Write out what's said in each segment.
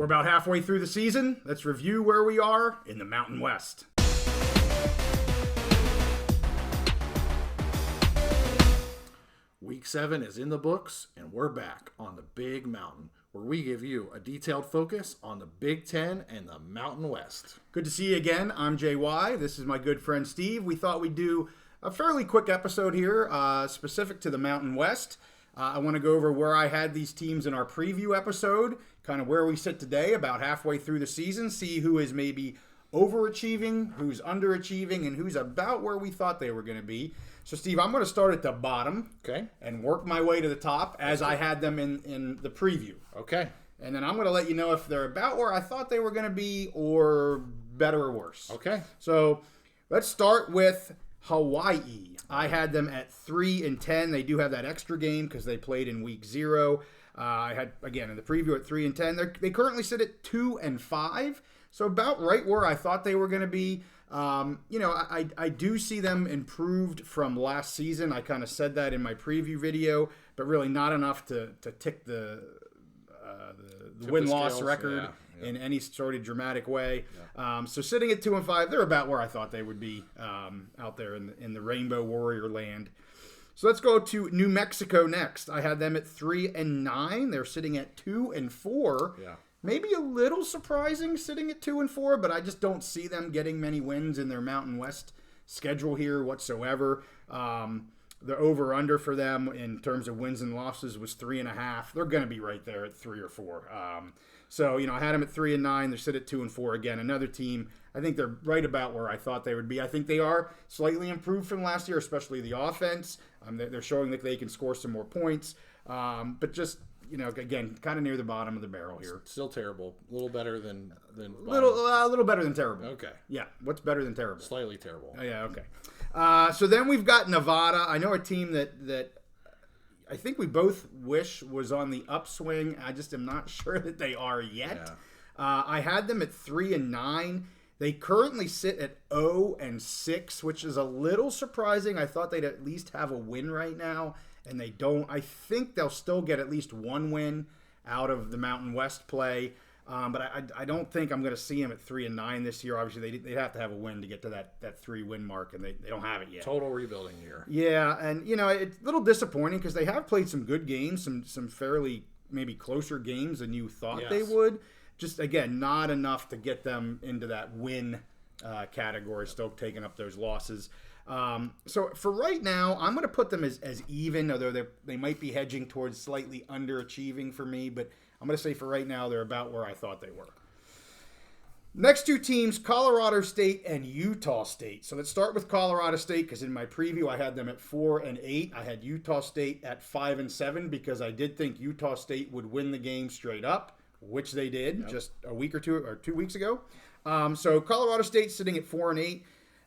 We're about halfway through the season. Let's review where we are in the Mountain West. Week 7 is in the books, and we're back on the Big Mountain, where we give you a detailed focus on the Big Ten and the Mountain West. Good to see you again. I'm JY. This is my good friend Steve. We thought we'd do a fairly quick episode here, specific to the Mountain West. I want to go over where I had these teams in our preview episode, kind of where we sit today, about halfway through the season, see who is maybe overachieving, who's underachieving, and who's about where we thought they were going to be. So, Steve, I'm going to start at the bottom and work my way to the top as I had them in the preview. Okay. And then I'm going to let you know if they're about where I thought they were going to be or better or worse. Okay. So, let's start with Hawaii. I had them at 3-10. They do have that extra game because they played in week 0. I had, again, in the preview at 3-10. They currently sit at 2-5. So about right where I thought they were going to be. I do see them improved from last season. I kind of said that in my preview video, but really not enough to tick the win-loss record in any sort of dramatic way. Yeah. So sitting at 2-5, they're about where I thought they would be out there in the Rainbow Warrior land. So let's go to New Mexico next. I had them at 3-9. They're sitting at 2-4. Yeah. Maybe a little surprising sitting at 2-4, but I just don't see them getting many wins in their Mountain West schedule here whatsoever. The over-under for them in terms of wins and losses was 3.5. They're going to be right there at 3 or 4. So, I had them at 3-9. They're sit at 2-4. Again, another team. I think they're right about where I thought they would be. I think they are slightly improved from last year, especially the offense. They're showing that they can score some more points. But just, again, kind of near the bottom of the barrel here. Still terrible. A little better than a little better than terrible. Okay. Yeah. What's better than terrible? Slightly terrible. Oh, yeah. Okay. So then we've got Nevada. I know a team that I think we both wish was on the upswing. I just am not sure that they are yet. Yeah. I had them at 3-9. They currently sit at 0-6, which is a little surprising. I thought they'd at least have a win right now, and they don't. I think they'll still get at least one win out of the Mountain West play, but I don't think I'm going to see them at 3-9 this year. Obviously, they'd have to have a win to get to that 3-win mark, and they don't have it yet. Total rebuilding year. Yeah, and it's a little disappointing because they have played some good games, some fairly maybe closer games than you thought they would. Just, again, not enough to get them into that win category, still taking up those losses. So for right now, I'm going to put them as even, although they might be hedging towards slightly underachieving for me, but I'm going to say for right now, they're about where I thought they were. Next two teams, Colorado State and Utah State. So let's start with Colorado State because in my preview, I had them at 4-8. I had Utah State at 5-7 because I did think Utah State would win the game straight up, which they did just a week or 2 weeks ago. So Colorado State sitting at 4-8.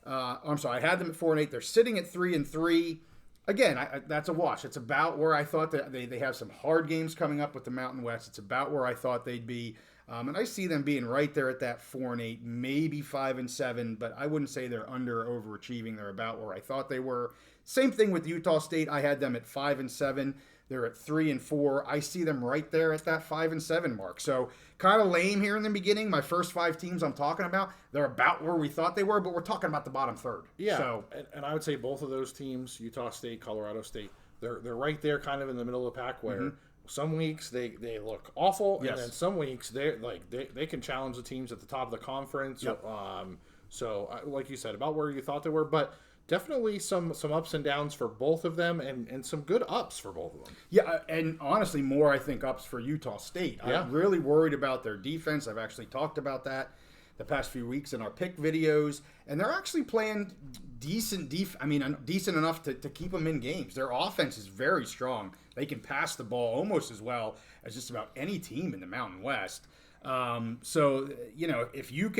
I had them at 4-8. They're sitting at 3-3. Again, that's a wash. It's about where I thought that they have some hard games coming up with the Mountain West. It's about where I thought they'd be. And I see them being right there at that 4-8, maybe 5-7, but I wouldn't say they're overachieving. They're about where I thought they were. Same thing with Utah State. I had them at 5-7. They're at 3-4. I see them right there at that 5-7 mark. So kind of lame here in the beginning. My first 5 teams I'm talking about, they're about where we thought they were, but we're talking about the bottom third. Yeah, so, and I would say both of those teams, Utah State, Colorado State, they're right there kind of in the middle of the pack where some weeks they look awful, and then some weeks they can challenge the teams at the top of the conference. Yep. So like you said, about where you thought they were, but definitely some ups and downs for both of them and some good ups for both of them. Yeah, and honestly, more, I think, ups for Utah State. Yeah. I'm really worried about their defense. I've actually talked about that the past few weeks in our pick videos, and they're actually playing decent enough to keep them in games. Their offense is very strong. They can pass the ball almost as well as just about any team in the Mountain West. So, if you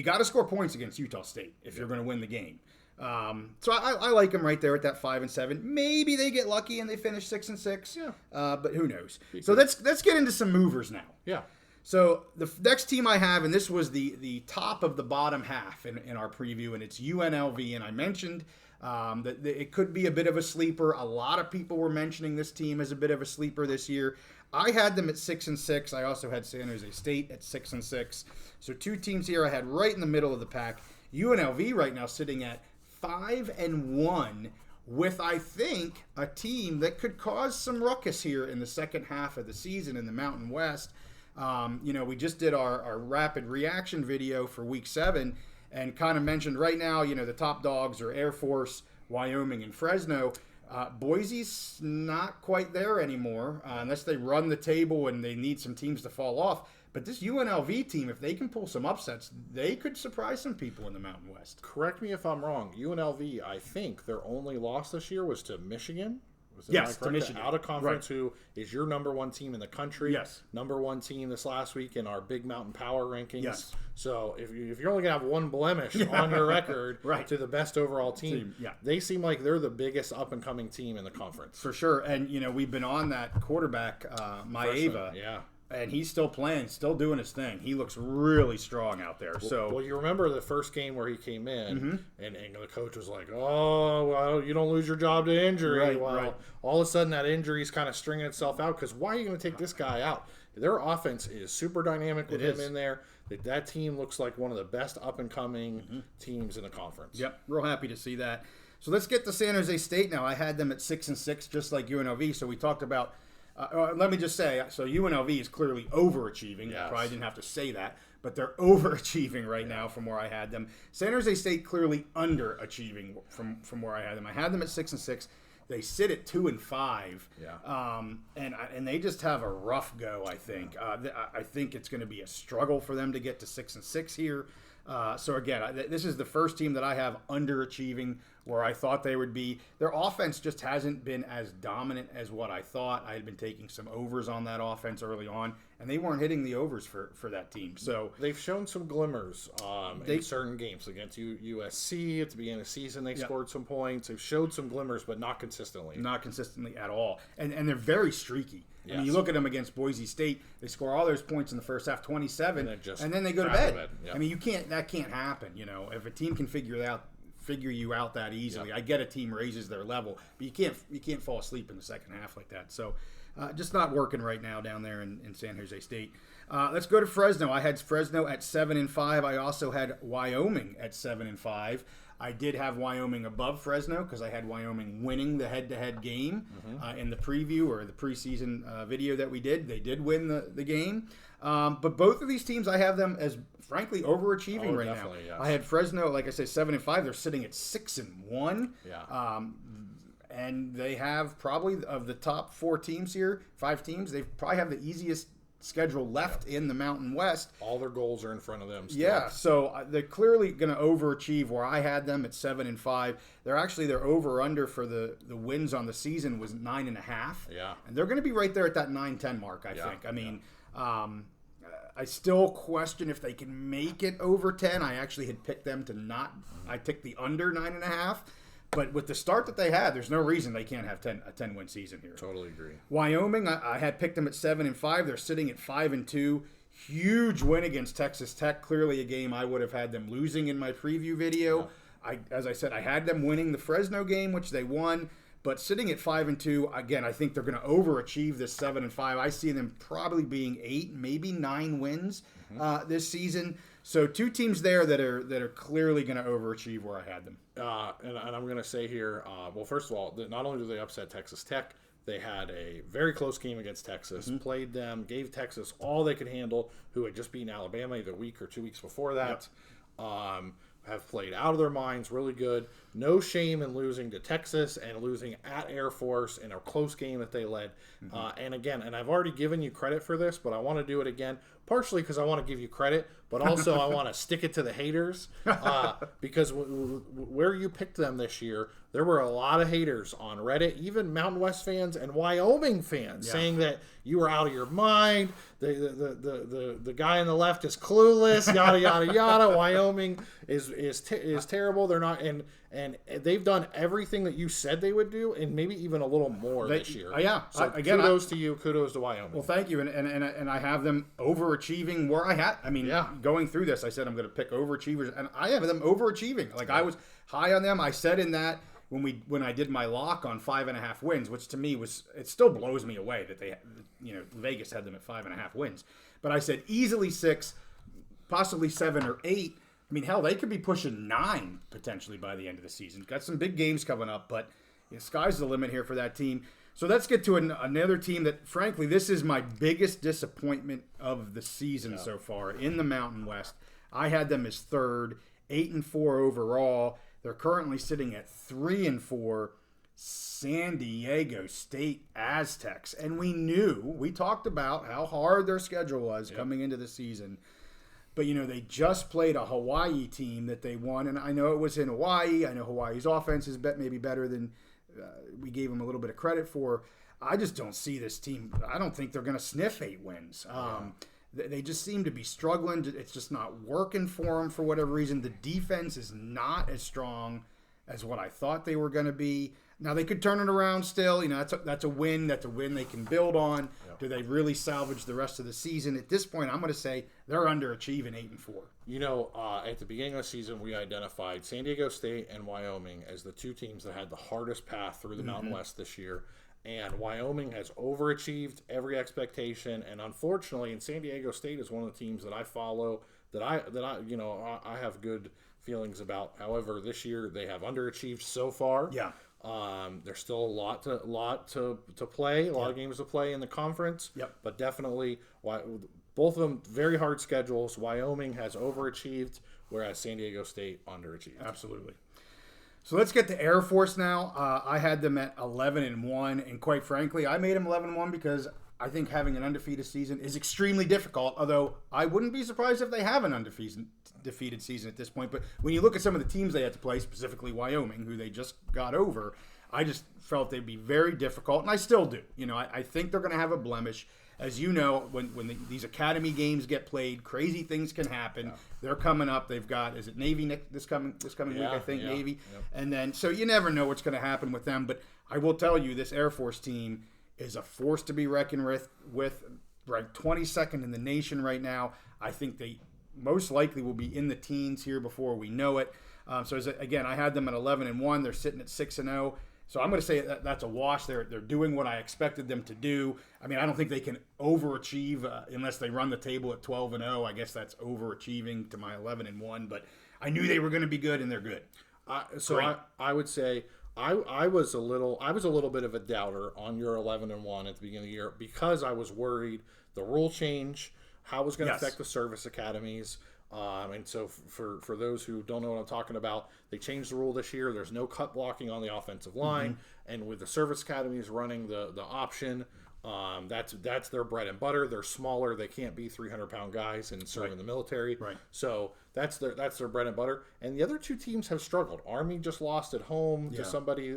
got to score points against Utah State if you're going to win the game. So I like them right there at that 5-7. Maybe they get lucky and they finish 6-6. Yeah. But who knows? So let's get into some movers now. Yeah. So the next team I have, and this was the top of the bottom half in our preview, and it's UNLV. And I mentioned that it could be a bit of a sleeper. A lot of people were mentioning this team as a bit of a sleeper this year. I had them at 6-6. I also had San Jose State at 6-6. So 2 teams here I had right in the middle of the pack. UNLV right now sitting at 5-1 with, I think, a team that could cause some ruckus here in the second half of the season in the Mountain West. We just did our rapid reaction video for Week 7 and kind of mentioned right now, the top dogs are Air Force, Wyoming, and Fresno. Boise's not quite there anymore unless they run the table and they need some teams to fall off. But this UNLV team, if they can pull some upsets, they could surprise some people in the Mountain West. Correct me if I'm wrong. UNLV, I think their only loss this year was to Michigan. Yes, to Michigan. Out of conference, right. Who is your number 1 team in the country. Yes. Number 1 team this last week in our Big Mountain Power rankings. Yes. So if you're only going to have one blemish on your record right. to the best overall team, yeah. They seem like they're the biggest up-and-coming team in the conference. For sure. And, we've been on that quarterback, Maeva. Yeah. And he's still playing, still doing his thing. He looks really strong out there. Well, you remember the first game where he came in, and the coach was like, "Oh, well, you don't lose your job to injury." Right, well, right. All of a sudden that injury is kind of stringing itself out because why are you going to take this guy out? Their offense is super dynamic with him in there. That team looks like one of the best up-and-coming teams in the conference. Yep, real happy to see that. So let's get to San Jose State now. I had them at 6-6, just like UNLV. So we talked about. Let me just say, so UNLV is clearly overachieving. Yes. I probably didn't have to say that, but they're overachieving right now from where I had them. San Jose State clearly underachieving from where I had them. I had them at 6-6. They sit at 2-5. Yeah. And they just have a rough go. I think. I think it's going to be a struggle for them to get to 6-6 here. So again, this is the first team that I have underachieving where I thought they would be. Their offense just hasn't been as dominant as what I thought. I had been taking some overs on that offense early on, and they weren't hitting the overs for that team. So they've shown some glimmers in certain games against USC at the beginning of the season. They scored some points. They've showed some glimmers, but not consistently. Not consistently at all, and they're very streaky. Yes. I mean, you look at them against Boise State; they score all those points in the first half, 27, and then they go to bed. Yep. I mean, that can't happen. If a team can figure you out that easily. Yep. I get a team raises their level, but you can't fall asleep in the second half like that. So just not working right now down there in San Jose State. Let's go to Fresno. I had Fresno at 7-5. I also had Wyoming at 7-5. I did have Wyoming above Fresno because I had Wyoming winning the head-to-head game in the preview or the preseason video that we did. They did win the game. But both of these teams, I have them as, frankly, overachieving right now. Yes. I had Fresno, like I said, 7-5. They're sitting at 6-1. Yeah. And they have probably, of the top 5 teams, they probably have the easiest schedule left in the Mountain West. All their goals are in front of them still. Yeah, so they're clearly going to overachieve where I had them at 7-5. Their over-under for the wins on the season was 9.5. Yeah. And they're going to be right there at that 9-10 mark, I think. I mean, I still question if they can make it over 10. I actually had picked them to not. I picked the under 9.5. But with the start that they had, there's no reason they can't have a 10-win season here. Totally agree. Wyoming, I had picked them at 7-5. They're sitting at 5-2. Huge win against Texas Tech. Clearly a game I would have had them losing in my preview video. Yeah. As I said, I had them winning the Fresno game, which they won. But sitting at 5-2, again, I think they're going to overachieve this 7-5. I see them probably being 8, maybe 9 wins this season. So 2 teams there that are clearly going to overachieve where I had them. And I'm going to say here, well, first of all, not only did they upset Texas Tech, they had a very close game against Texas, played them, gave Texas all they could handle, who had just beaten Alabama either a week or 2 weeks before that. Yep. Have played out of their minds, really good. No shame in losing to Texas and losing at Air Force in a close game that they led. And again, and I've already given you credit for this, but I want to do it again, partially because I want to give you credit, but also I want to stick it to the haters because where you picked them this year, there were a lot of haters on Reddit, even Mountain West fans and Wyoming fans, saying that you were out of your mind. The guy on the left is clueless. Yada yada yada. Wyoming is terrible. They're not, and And they've done everything that you said they would do, and maybe even a little more this year. Yeah. So kudos to you. Kudos to Wyoming. Well, thank you. And I have them overachieving where I had. I mean, going through this, I said I'm going to pick overachievers, and I have them overachieving. Like I was high on them. I said in that when I did my lock on 5.5 wins, which to me it still blows me away that they, Vegas had them at 5.5 wins. But I said easily 6, possibly 7 or 8. I mean, hell, they could be pushing 9 potentially by the end of the season. Got some big games coming up, but sky's the limit here for that team. So let's get to another team that, frankly, this is my biggest disappointment of the season so far in the Mountain West. I had them as 3rd, 8-4 overall. They're currently sitting at 3-4. San Diego State Aztecs. And we talked about how hard their schedule was coming into the season. But, they just played a Hawaii team that they won. And I know it was in Hawaii. I know Hawaii's offense is maybe better than we gave them a little bit of credit for. I just don't see this team. I don't think they're going to sniff 8 wins. They just seem to be struggling. It's just not working for them for whatever reason. The defense is not as strong as what I thought they were going to be. Now, they could turn it around still. That's a win. That's a win they can build on. Yep. Do they really salvage the rest of the season? At this point, I'm going to say they're underachieving 8-4. At the beginning of the season, we identified San Diego State and Wyoming as the 2 teams that had the hardest path through the Mountain West this year. And Wyoming has overachieved every expectation. And unfortunately, and San Diego State is one of the teams that I follow that I have good feelings about. However, this year they have underachieved so far. Yeah. There's still a lot to play, a lot of games to play in the conference. Yep. But definitely, both of them very hard schedules. Wyoming has overachieved, whereas San Diego State underachieved. Absolutely. So let's get to Air Force now. I had them at 11-1, and quite frankly, I made them 11-1 because I think having an undefeated season is extremely difficult. Although I wouldn't be surprised if they have an undefeated season at this point. But when you look at some of the teams they had to play, specifically Wyoming, who they just got over, I just felt they'd be very difficult, and I still do. I think they're going to have a blemish. As you know, when these academy games get played, crazy things can happen. Yeah. They're coming up. They've got, is it Navy this coming week? I think Navy, and then so you never know what's going to happen with them. But I will tell you, this Air Force team is a force to be reckoned with. Ranked 22nd in the nation right now. I think they most likely will be in the teens here before we know it. Again, I had them at 11-1. They're sitting at 6-0. So I'm going to say that's a wash. They're doing what I expected them to do. I mean, I don't think they can overachieve unless they run the table at 12-0. I guess that's overachieving to my 11-1. But I knew they were going to be good, and they're good. I would say I was a little bit of a doubter on your 11-1 at the beginning of the year because I was worried the rule change, how it was going to affect the service academies. And so for those who don't know what I'm talking about, they changed the rule this year. There's no cut blocking on the offensive line. And with the service academies running the option, that's their bread and butter. They're smaller. They can't be 300-pound guys and serve in the military. Right. So that's their bread and butter. And the other 2 teams have struggled. Army just lost at home to somebody.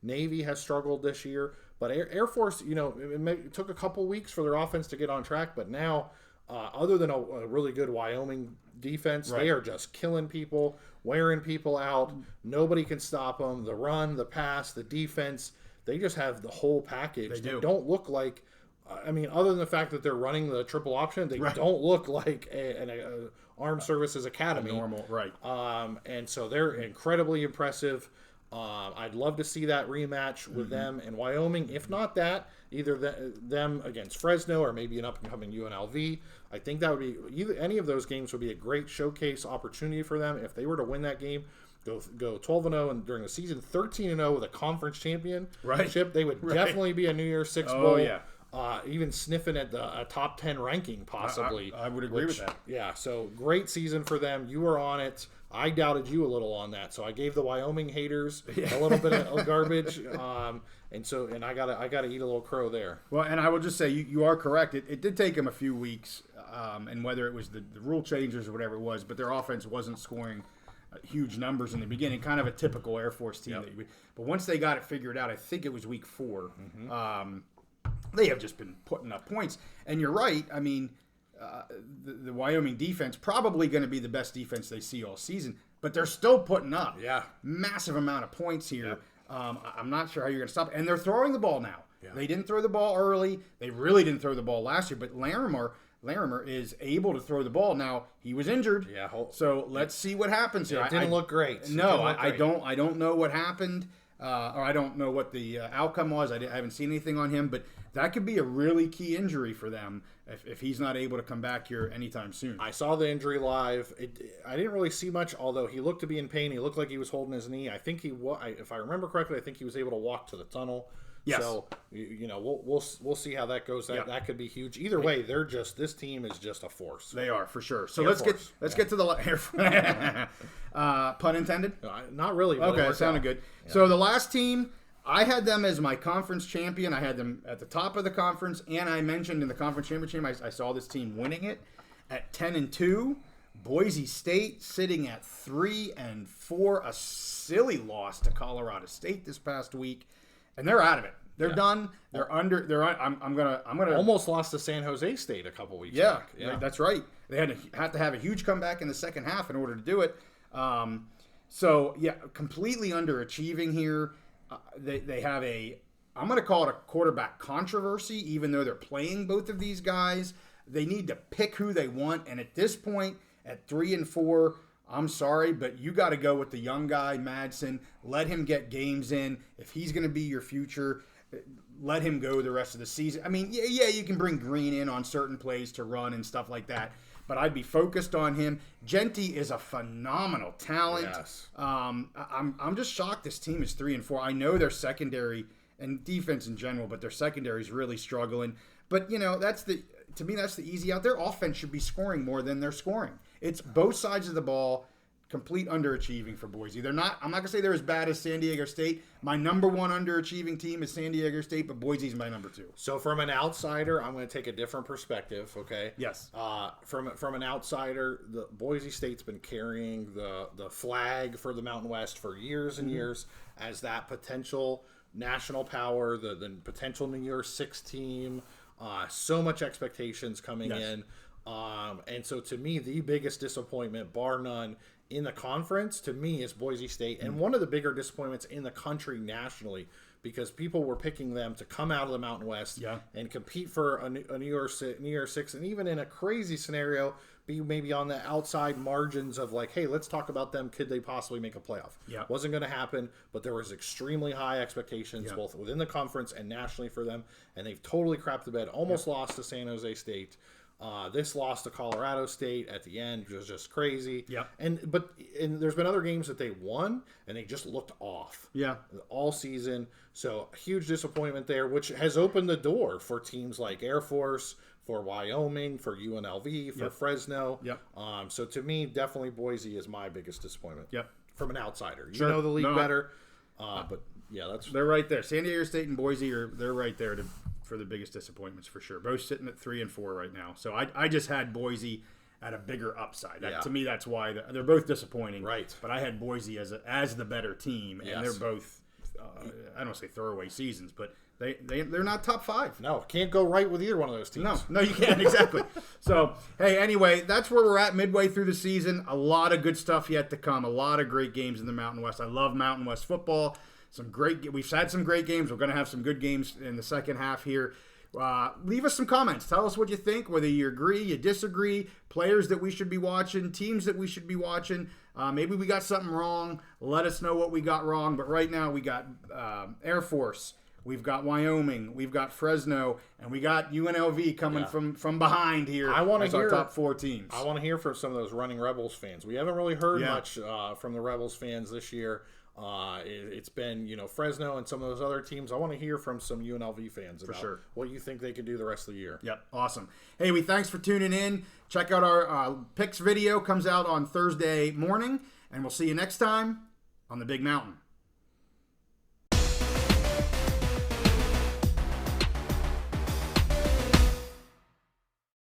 Navy has struggled this year. But Air Force, it took a couple weeks for their offense to get on track. But now, other than a really good Wyoming defense, they are just killing people, wearing people out. Nobody can stop them. The run, the pass, the defense, they just have the whole package. They don't look like, other than the fact that they're running the triple option, they don't look like an Armed Services Academy. Normal, right. And so they're incredibly impressive. I'd love to see that rematch with them and Wyoming. If not that, either them against Fresno or maybe an up-and-coming UNLV. I think that would be any of those games would be a great showcase opportunity for them. If they were to win that game, go 12-0 and during the season 13-0 with a conference championship, they would definitely be a New Year's Six bowl. Even sniffing at the top 10 ranking possibly. I would agree with that. Yeah, so great season for them. You were on it. I doubted you a little on that, so I gave the Wyoming haters a little bit of garbage, and I gotta eat a little crow there. Well, and I will just say you are correct. It did take them a few weeks, and whether it was the rule changes or whatever it was, but their offense wasn't scoring huge numbers in the beginning, kind of a typical Air Force team. But once they got it figured out, I think it was week 4. They have just been putting up points, and you're right. I mean, the Wyoming defense probably going to be the best defense they see all season, but they're still putting up massive amount of points here. I'm not sure how you're going to stop it. And they're throwing the ball now. They didn't throw the ball early. They really didn't throw the ball last year, but Larimer is able to throw the ball. Now, he was injured, so let's see what happens here. It didn't look great. No, I don't know what happened, or I don't know what the outcome was. I haven't seen anything on him, but that could be a really key injury for them if he's not able to come back here anytime soon. I saw the injury live. I didn't really see much, although he looked to be in pain. He looked like he was holding his knee. I think if I remember correctly, I think he was able to walk to the tunnel. Yes. So we'll see how that goes. That could be huge. Either way, this team is just a force. They are for sure. So let's get to the pun intended. Not really. Okay, it sounded good. Yeah. So the last team, I had them as my conference champion. I had them at the top of the conference, and I mentioned in the conference championship, I saw this team winning it at 10-2. Boise State sitting at 3-4, a silly loss to Colorado State this past week. And they're out of it. They're done. They're under. I'm gonna almost lost to San Jose State a couple weeks back. Yeah, that's right. They had to have a huge comeback in the second half in order to do it. Completely underachieving here. They have I'm gonna call it a quarterback controversy, even though they're playing both of these guys. They need to pick who they want, and at this point, at 3-4. I'm sorry, but you got to go with the young guy, Madsen. Let him get games in. If he's going to be your future, let him go the rest of the season. I mean, yeah, you can bring Green in on certain plays to run and stuff like that, but I'd be focused on him. Genty is a phenomenal talent. Yes. I'm just shocked this team is 3-4. I know their secondary and defense in general, but their secondary is really struggling. But, to me, that's the easy out. Their offense should be scoring more than they're scoring. It's both sides of the ball, complete underachieving for Boise. I'm not going to say they're as bad as San Diego State. My number one underachieving team is San Diego State, but Boise's my number 2. So from an outsider, I'm going to take a different perspective, okay? Yes. From an outsider, the Boise State's been carrying the flag for the Mountain West for years and years as that potential national power, the potential New Year's Six team. So much expectations coming in. And so to me, the biggest disappointment, bar none, in the conference, to me, is Boise State. And one of the bigger disappointments in the country nationally, because people were picking them to come out of the Mountain West and compete for a New Year's Six, and even in a crazy scenario, be maybe on the outside margins of like, hey, let's talk about them. Could they possibly make a playoff? Wasn't going to happen, but there was extremely high expectations both within the conference and nationally for them, and they've totally crapped the bed. Almost lost to San Jose State. This loss to Colorado State at the end was just crazy. And there's been other games that they won and they just looked off. All season. So huge disappointment there, which has opened the door for teams like Air Force, for Wyoming, for UNLV, for Fresno. So to me, definitely Boise is my biggest disappointment. From an outsider. You know the league better. But they're right there. San Diego State and Boise they're right there for the biggest disappointments for sure. Both sitting at 3-4 right now. So I just had Boise at a bigger upside. To me, that's why they're both disappointing. Right. But I had Boise as the better team, and they're both I don't say throwaway seasons, but they're not top 5. No, can't go right with either one of those teams. No, you can't. Exactly. So, hey, anyway, that's where we're at midway through the season. A lot of good stuff yet to come. A lot of great games in the Mountain West. I love Mountain West football. We've had some great games. We're going to have some good games in the second half here. Leave us some comments. Tell us what you think, whether you agree, you disagree, players that we should be watching, teams that we should be watching. Maybe we got something wrong. Let us know what we got wrong. But right now we got Air Force, we've got Wyoming, we've got Fresno, and we got UNLV coming from behind here. I want to hear our top 4 teams. I want to hear from some of those running Rebels fans. We haven't really heard much from the Rebels fans this year. It's been, Fresno and some of those other teams. I want to hear from some UNLV fans about what you think they can do the rest of the year. Awesome. Hey, thanks for tuning in. Check out our picks video. Comes out on Thursday morning, and we'll see you next time on the Big Mountain.